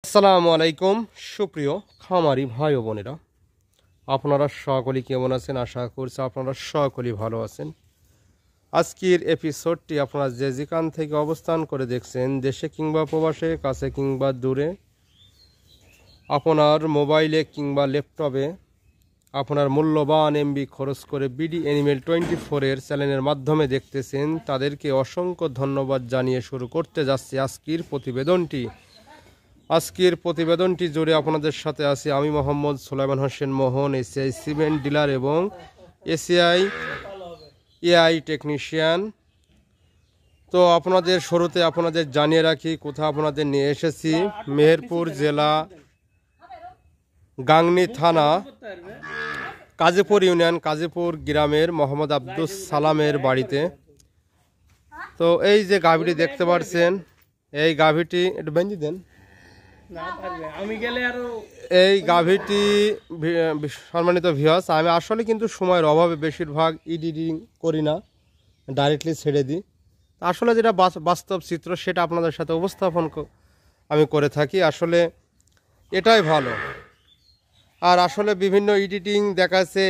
আসসালামু আলাইকুম সুপ্রিয় খামারি ভাই ও বোনেরা, আপনারা সকলেই কেমন আছেন? আশা করছি আপনারা সকলেই ভালো আছেন। আজকের এপিসোডটি আপনারা যে যেখান থেকে অবস্থান করে দেখছেন, দেশে কিংবা প্রবাসে, কাছে কিংবা দূরে, আপনার মোবাইলে কিংবা ল্যাপটপে আপনার মূল্যবান এমবি খরচ করে বিডি অ্যানিমেল 24-এর চ্যানেলের মাধ্যমে দেখতেছেন, তাদেরকে অসংখ্য ধন্যবাদ জানিয়ে শুরু করতে যাচ্ছি আজকের প্রতিবেদনটি জুড়ে আপনাদের সাথে আছি আমি মোহাম্মদ সুলাইমান হোসেন মোহন, এসিআই সিমেন্ট ডিলার এবং এসিআই এআই টেকনিশিয়ান। তো আপনাদের শুরুতে আপনাদের জানিয়ে রাখি কোথাও আপনাদের নিয়ে এসেছি, মেহেরপুর জেলা গাংনী থানা কাজীপুর ইউনিয়ন কাজীপুর গ্রামের মোহাম্মদ আব্দুস সালামের বাড়িতে। তো এই যে গাভীটি দেখতে পাচ্ছেন, এই গাভীটি একটু বেঞ্জি দেন। এই গাভীটি সম্মানিত ভিউয়ার্স, আমি আসলে কিন্তু সময়ের অভাবে বেশিরভাগ এডিটিং করি না, ডাইরেক্টলি ছেড়ে দিই। আসলে যেটা বাস্তব চিত্র সেটা আপনাদের সাথে উপস্থাপন আমি করে থাকি, আসলে এটাই ভালো। আর আসলে বিভিন্ন এডিটিং দেখাচ্ছে,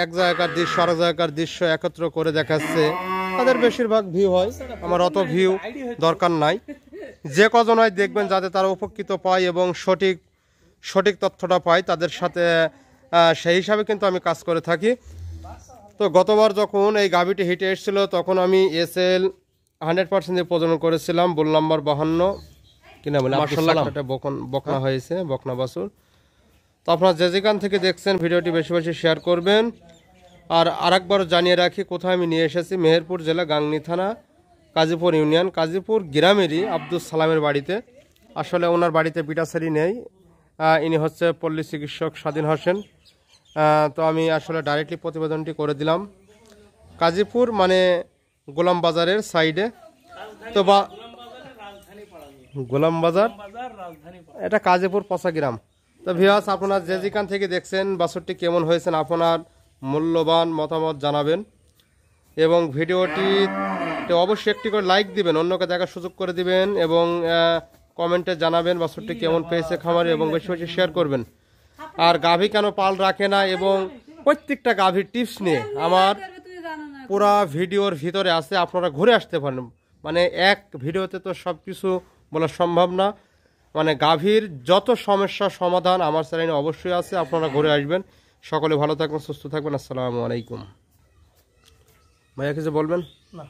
এক জায়গার দৃশ্য আরেক জায়গার দৃশ্য একত্র করে দেখাচ্ছে, তাদের বেশিরভাগ ভিউ হয়। আমার অত ভিউ দরকার নাই, যে কজন হয় দেখবেন যাতে তারা উপকৃত পায় এবং সঠিক তথ্যটা পায়, তাদের সাথে সেই হিসাবে কিন্তু আমি কাজ করে থাকি। তো গতবার যখন এই গাভীটি হিটে এসেছিলো তখন আমি এসএল 100% প্রজনন করেছিলাম, বুল নাম্বার 52 কিনা বলে মাশাআল্লাহ, এটা বকনা হয়েছে, বকনা বাছুর। তো আপনারা যে যেখান থেকে দেখছেন ভিডিওটি বেশি বেশি শেয়ার করবেন। আর আরেকবার জানিয়ে রাখি কোথায় আমি নিয়ে এসেছি, মেহেরপুর জেলা গাংনী থানা কাজীপুর ইউনিয়ন কাজীপুর গ্রামেরই আব্দুস সালামের বাড়িতে। আসলে ওনার বাড়িতে বিটাসারি নেই, ইনি হচ্ছে পল্লী চিকিৎসক স্বাধীন হোসেন। তো আমি আসলে ডাইরেক্টলি প্রতিবেদনটি করে দিলাম। কাজীপুর মানে গোলাম বাজারের সাইডে, তো বা গোলাম বাজার এটা কাজীপুর পচা গ্রাম। তো ভিউয়ার্স, আপনারা যে যেখান থেকে দেখছেন বাছুরটি কেমন হয়েছেন আপনার মূল্যবান মতামত জানাবেন এবং ভিডিওটি অবশ্যই একটি করে লাইক দিবেন, অন্যকে দেখার সুযোগ করে দিবেন এবং কমেন্টে জানাবেন বাছুরটি কেমন পেয়েছে খামারে এবং বেশি বেশি শেয়ার করবেন। আর গাভী কেন পাল রাখে না এবং প্রত্যেকটা গাভীর টিপস নিয়ে আমার পুরা ভিডিওর ভিতরে আছে, আপনারা ঘুরে আসতে পারেন। মানে এক ভিডিওতে তো সব কিছু বলা সম্ভব না, মানে গাভীর যত সমস্যার সমাধান আমার চ্যানেলে অবশ্যই আছে, আপনারা ঘুরে আসবেন। সকলে ভালো থাকবেন, সুস্থ থাকবেন। আসসালামু আলাইকুম। ভাইয়া কিছু বলবেন? না।